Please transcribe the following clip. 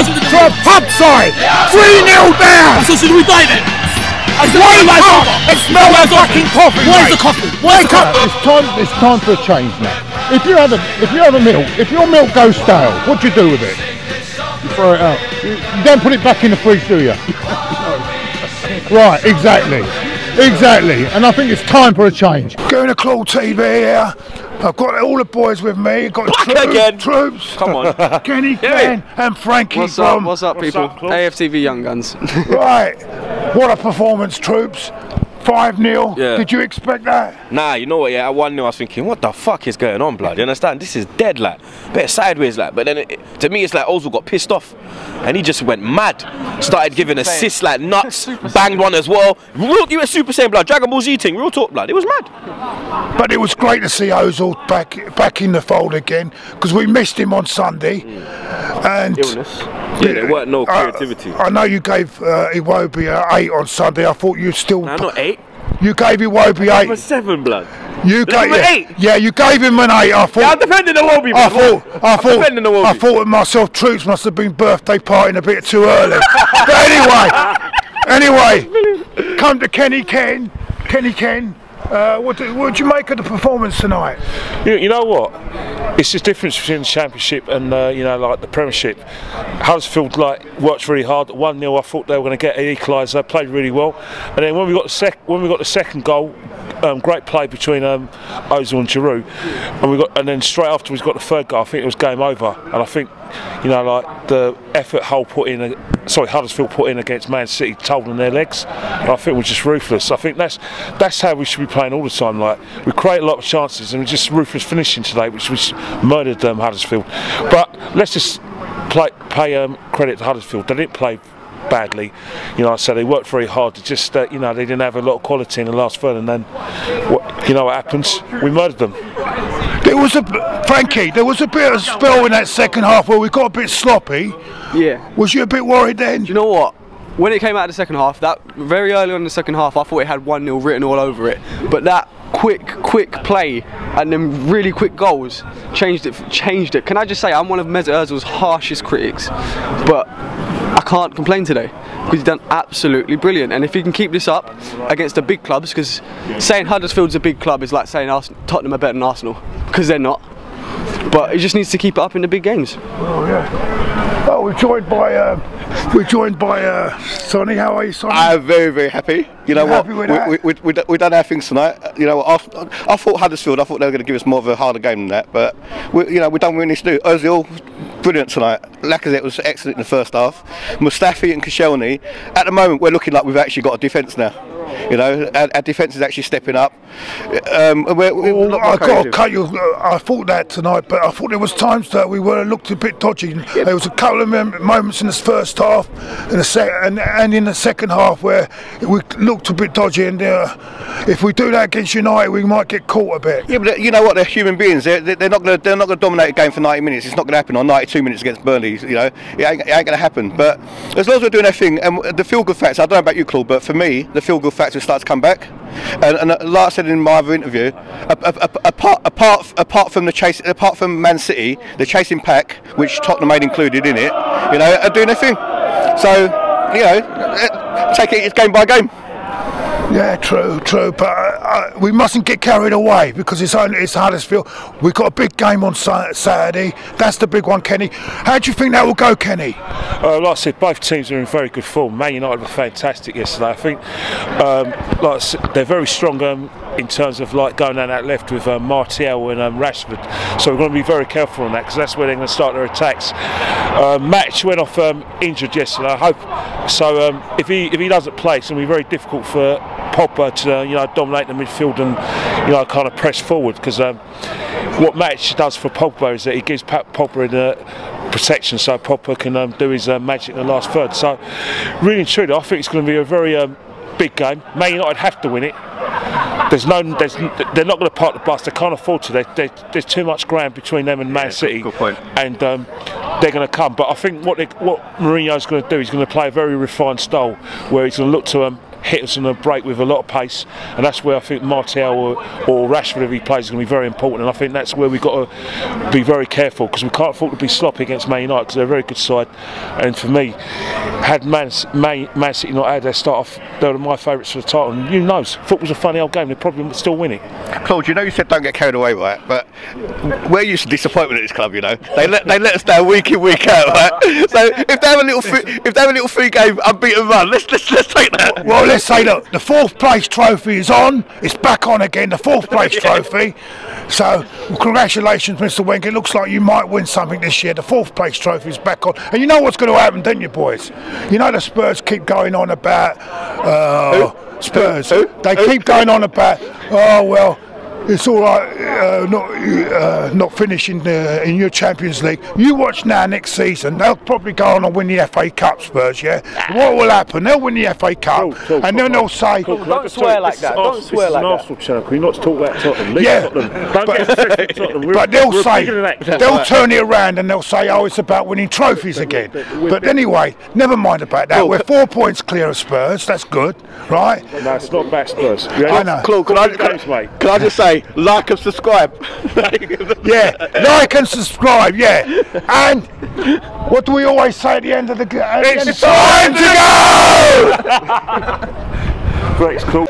to a pub side. 3-0 down. So should we die then? Wake up and smell that fucking coffee. Where's the coffee? Wake up. It's time for a change now. If you have a milk, if your milk goes stale, what do you do with it? You throw it out. You don't put it back in the fridge, do you? Right, exactly. And I think it's time for a change. Going to Claude TV here. I've got all the boys with me. I've got Troopz. Come on. Kenny, Ken, and Frankie. What's up, people? AFTV Young Guns. Right. What a performance, Troopz. 5-0. Yeah. Did you expect that? Nah, you know what, yeah, at 1-0 I was thinking, what the fuck is going on, blood? You understand? This is dead, like, bit sideways, like. But then, to me, it's like Ozil got pissed off. And he just went mad. Started giving assists like nuts. Banged one as well. You were Super Saiyan, blood. Dragon Ball Z thing, real talk, blood. It was mad. But it was great to see Ozil back in the fold again. Because we missed him on Sunday. And illness. Yeah, there weren't no creativity. I know you gave Iwobi an 8 on Sunday. I thought you'd still... Nah, not 8. You gave Iwobi 8. I'm a 7, blood. You gave him 8. Yeah, you gave him an 8. I thought. Yeah, I'm defending Iwobi. I thought to myself, Troopz must have been birthday partying a bit too early. But anyway, come to Kenny Ken. What did you make of the performance tonight? You know what? It's the difference between the Championship and you know, like the Premiership. Huddersfield worked really hard. 1-0, I thought they were going to get an equaliser. Played really well, and then when we got the second goal, great play between Ozil and Giroud, and then straight afterwards we got the third goal. I think it was game over, and I think, you know, like the effort Huddersfield put in against Man City told on their legs. And I think we're just ruthless. I think that's how we should be playing all the time. Like, we create a lot of chances and we're just ruthless finishing today, which murdered Huddersfield. But let's just pay credit to Huddersfield. They didn't play badly, you know. I said they worked very hard. Just you know, they didn't have a lot of quality in the last third, and then you know what happens? We murdered them. Frankie, there was a bit of spell in that second half where we got a bit sloppy. Yeah. Was you a bit worried then? Do you know what? When it came out of the second half, that very early on in the second half, I thought it had 1-0 written all over it. But that quick play and then really quick goals changed it. Can I just say, I'm one of Mesut Ozil's harshest critics, but I can't complain today because he's done absolutely brilliant. And if he can keep this up against the big clubs, because saying Huddersfield's a big club is like saying Tottenham are better than Arsenal, because they're not. But he just needs to keep it up in the big games. Oh yeah. Oh, we're joined by Sonny. How are you, Sonny? I'm very, very happy. You know what? We done our things tonight. You know, I thought Huddersfield. I thought they were going to give us more of a harder game than that. But you know, we done what we need to do. Ozil, brilliant tonight. Lacazette was excellent in the first half. Mustafi and Koscielny. At the moment, we're looking like we've actually got a defence now. You know, our defence is actually stepping up. I got to cut you. I thought that tonight, but I thought there was times that we looked a bit dodgy. There was a couple of moments in the first half, and in the second half where we looked a bit dodgy. And if we do that against United, we might get caught a bit. Yeah, but you know what? They're human beings. They're not going to dominate a game for 90 minutes. It's not going to happen on 92 minutes against Burnley. You know, it ain't going to happen. But as long as we're doing our thing, and the feel-good factor, I don't know about you, Claude, but for me, the feel-good factor starts to come back. And like I said in my other interview, apart from Man City, the chasing pack, which Tottenham made included in it, you know, are doing their thing. So, you know, take it game by game. Yeah, true, but we mustn't get carried away because it's Huddersfield. We've got a big game on Saturday. That's the big one, Kenny. How do you think that will go, Kenny? Like I said, both teams are in very good form. Man United were fantastic yesterday. I think like I said, they're very strong in terms of like going down that left with Martial and Rashford. So we're going to be very careful on that because that's where they're going to start their attacks. Match went off injured yesterday. I hope so. If he doesn't play, it's going to be very difficult for Pogba to you know, dominate the midfield and you know, kind of press forward, because what Match does for Pogba is that he gives Pogba the protection so Pogba can do his magic in the last third. So really and truly, I think it's going to be a very big game. Man United have to win it. They're not going to park the bus. They can't afford to. There's too much ground between them and Man City. Good point. And they're going to come. But I think what Mourinho's going to do, he's going to play a very refined style where he's going to look to hitters on the break with a lot of pace, and that's where I think Martial or Rashford, if he plays, is going to be very important. And I think that's where we've got to be very careful, because we can't afford to be sloppy against Man United, because they're a very good side. And for me, had Man City not had their start off, they were my favourites for the title. And who knows, football's a funny old game, they probably would still win it. Claude, you know you said don't get carried away, right? But we're used to disappointment at this club, you know. They let us down week in, week out, right? So if they have a little 3-game unbeaten run, let's take that. Well, let's say, look, the 4th place trophy is on. It's back on again, the 4th place trophy. So, well, congratulations, Mr. Wenger. It looks like you might win something this year. The 4th place trophy is back on. And you know what's going to happen, don't you, boys? You know the Spurs keep going on about... Spurs. They keep going on about, oh, well, it's all right not finishing in your Champions League. You watch now next season, they'll probably go on and win the FA Cup, Spurs, yeah? What will happen? They'll win the FA Cup, and then they'll say... Don't swear like that, don't swear like that. This is an Arsenal channel, can you not talk about Tottenham? Yeah, Don't get obsessed with Tottenham. But they'll say, they'll turn it around and they'll say, oh, it's about winning trophies again. But anyway, never mind about that. We're 4 points clear of Spurs, that's good, right? No, it's not about Spurs. I know. Claude, can I just say, like and subscribe? Yeah, like and subscribe, yeah. And what do we always say at the end of the game? It's time to go! Great, it's cool.